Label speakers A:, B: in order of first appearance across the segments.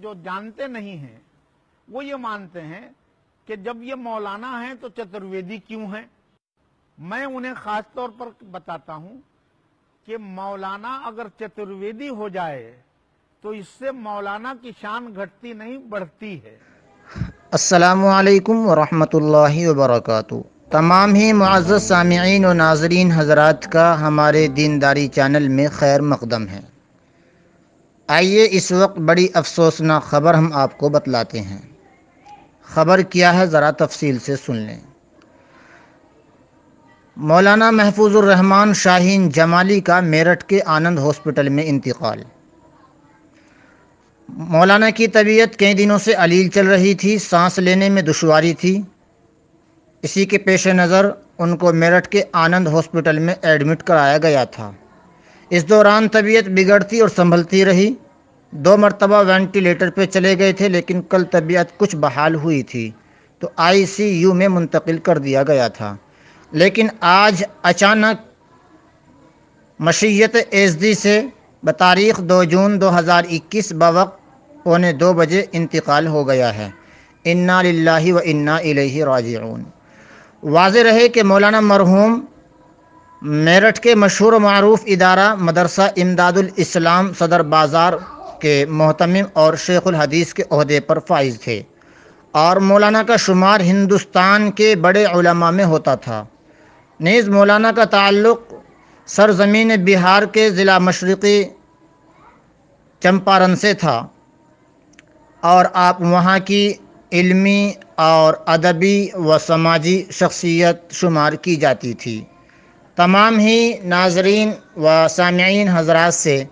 A: جو جانتے نہیں ہیں وہ یہ مانتے ہیں کہ جب یہ مولانا ہیں تو چترویدی کیوں ہیں؟ میں انہیں خاص طور پر بتاتا ہوں کہ مولانا اگر چترویدی ہو جائے تو اس سے مولانا کی شان گھٹتی نہیں بڑھتی ہے۔
B: السلام علیکم ورحمۃ اللہ وبرکاتہ۔ تمام ہی معزز سامعین و ناظرین حضرات کا ہمارے دینداری چینل میں خیر مقدم ہے۔ آئیے اس وقت بڑی افسوسناک خبر ہم آپ کو بتلاتے ہیں۔ خبر کیا ہے ذرا تفصیل سے سن لیں۔ مولانا محفوظ الرحمان شاہین جمالی کا میرٹھ کے آنند ہاسپٹل میں انتقال۔ مولانا کی طبیعت کئی دنوں سے علیل چل رہی تھی، سانس لینے میں دشواری تھی۔ اسی کے پیش نظر ان کو میرٹھ کے آنند ہاسپٹل میں ایڈمٹ کرایا گیا تھا۔ اس دوران طبیعت بگڑتی اور سنبھلتی رہی۔ 2 مرتبہ وینٹیلیٹر پہ چلے گئے تھے، لیکن کل طبیعت کچھ بحال ہوئی تھی تو ICU میں منتقل کر دیا گیا تھا، لیکن آج اچانک مشیت ایزدی سے بتاریخ 2 جون 2021 بوقت 1:45 بجے انتقال ہو گیا ہے۔ انا للہ و انا الیہ راجعون۔ واضح رہے کہ مولانا مرحوم میرٹھ کے مشہور و معروف ادارہ مدرسہ امداد الاسلام صدر بازار کے محتمم اور شیخ الحدیث کے عہدے پر فائز تھے، اور مولانا کا شمار ہندوستان کے بڑے علماء میں ہوتا تھا۔ نیز مولانا کا تعلق سرزمین بہار کے ضلع مشرقی چمپارن سے تھا، اور آپ وہاں کی علمی اور ادبی و سماجی شخصیت شمار کی جاتی تھی۔ تمام ہی ناظرین و سامعین حضرات سے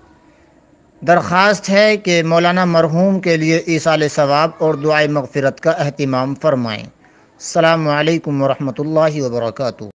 B: درخواست ہے کہ مولانا مرحوم کے لیے ایصال ثواب اور دعائے مغفرت کا اہتمام فرمائیں۔ السلام علیکم ورحمۃ اللہ وبرکاتہ۔